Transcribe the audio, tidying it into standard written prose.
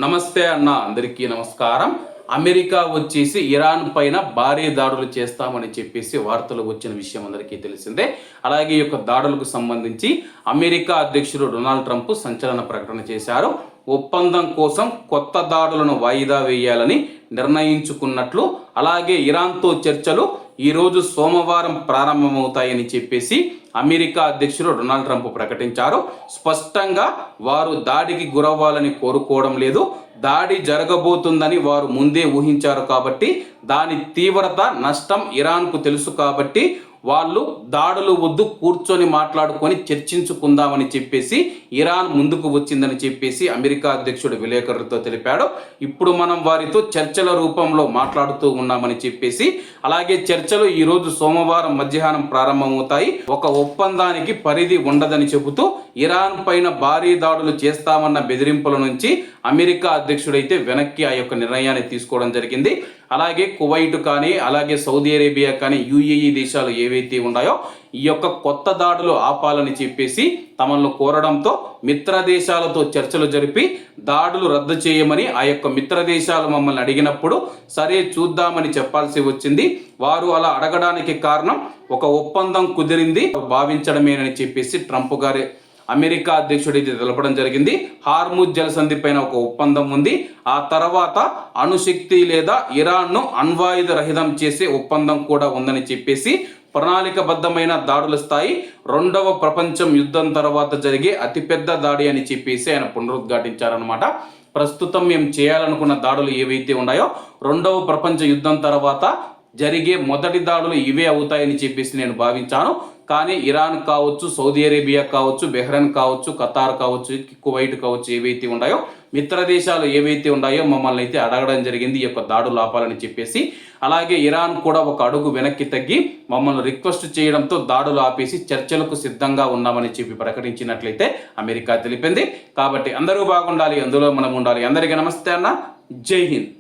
నమస్తే అన్న, అందరికీ నమస్కారం. అమెరికా వచ్చేసి ఇరాన్ పైన భారీ దాడులు చేస్తామని చెప్పేసి వార్తలు వచ్చిన విషయం అందరికీ తెలిసిందే. అలాగే ఈ యొక్క దాడులకు సంబంధించి అమెరికా అధ్యక్షుడు డొనాల్డ్ ట్రంప్ సంచలన ప్రకటన చేశారు. ఒప్పందం కోసం కొత్త దాడులను వాయిదా వేయాలని నిర్ణయించుకున్నట్లు, అలాగే ఇరాన్తో చర్చలు ఈరోజు సోమవారం ప్రారంభమవుతాయని చెప్పేసి అమెరికా అధ్యక్షుడు డొనాల్డ్ ట్రంప్ ప్రకటించారు. స్పష్టంగా వారు దాడికి గురవ్వాలని కోరుకోవడం లేదు, దాడి జరగబోతుందని వారు ముందే ఊహించారు కాబట్టి దాని తీవ్రత, నష్టం ఇరాన్కు తెలుసు కాబట్టి వాళ్ళు దాడులు వద్దు, కూర్చొని మాట్లాడుకొని చర్చించుకుందామని చెప్పేసి ఇరాన్ ముందుకు వచ్చిందని చెప్పేసి అమెరికా అధ్యక్షుడు విలేకరులతో తెలిపాడు. ఇప్పుడు మనం వారితో చర్చల రూపంలో మాట్లాడుతూ ఉన్నామని చెప్పేసి, అలాగే చర్చలు ఈరోజు సోమవారం మధ్యాహ్నం ప్రారంభమవుతాయి. ఒక ఒప్పందానికి పరిధి ఉండదని చెబుతూ ఇరాన్ పైన భారీ దాడులు చేస్తామన్న బెదిరింపుల నుంచి అమెరికా అధ్యక్షుడైతే వెనక్కి ఆ యొక్క నిర్ణయాన్ని తీసుకోవడం జరిగింది. అలాగే కువైట్ కానీ, అలాగే సౌదీ అరేబియా కానీ, యుఏఈ దేశాలు ఏవైతే ఉన్నాయో ఈ యొక్క కొత్త దాడులు ఆపాలని చెప్పేసి తమను కోరడంతో మిత్ర దేశాలతో చర్చలు జరిపి దాడులు రద్దు చేయమని ఆ యొక్క మిత్ర దేశాలు మమ్మల్ని అడిగినప్పుడు సరే చూద్దామని చెప్పాల్సి వచ్చింది. వారు అలా అడగడానికి కారణం ఒక ఒప్పందం కుదిరింది భావించడమేనని చెప్పేసి ట్రంప్ గారి అమెరికా అధ్యక్షుడికి తెలపడం జరిగింది. హార్ముజ్ జలసంధి పైన ఒక ఒప్పందం ఉంది. ఆ తర్వాత అణుశక్తి లేదా ఇరాన్ను అణ్వాయుధ రహితం చేసే ఒప్పందం కూడా ఉందని చెప్పేసి ప్రణాళికబద్ధమైన దాడుల స్థాయి రెండవ ప్రపంచ యుద్ధం తర్వాత జరిగే అతిపెద్ద దాడి అని చెప్పేసి ఆయన పునరుద్ఘాటించారనమాట. ప్రస్తుతం మేము చేయాలనుకున్న దాడులు ఏవైతే ఉన్నాయో రెండవ ప్రపంచ యుద్ధం తర్వాత జరిగే మొదటి దాడులు ఇవే అవుతాయని చెప్పేసి నేను భావించాను. కానీ ఇరాన్ కావచ్చు, సౌదీ అరేబియా కావచ్చు, బెహ్రెన్ కావచ్చు, ఖతార్ కావచ్చు, కువైట్ కావచ్చు, ఏవైతే ఉన్నాయో మిత్ర దేశాలు ఏవైతే ఉన్నాయో మమ్మల్ని అయితే అడగడం జరిగింది ఈ యొక్క దాడులు ఆపాలని చెప్పేసి. అలాగే ఇరాన్ కూడా ఒక అడుగు వెనక్కి తగ్గి మమ్మల్ని రిక్వెస్ట్ చేయడంతో దాడులు ఆపేసి చర్చలకు సిద్ధంగా ఉన్నామని చెప్పి ప్రకటించినట్లయితే అమెరికా తెలిపింది. కాబట్టి అందరూ బాగుండాలి, అందులో మనం ఉండాలి. అందరికీ నమస్తే అన్న, జై హింద్.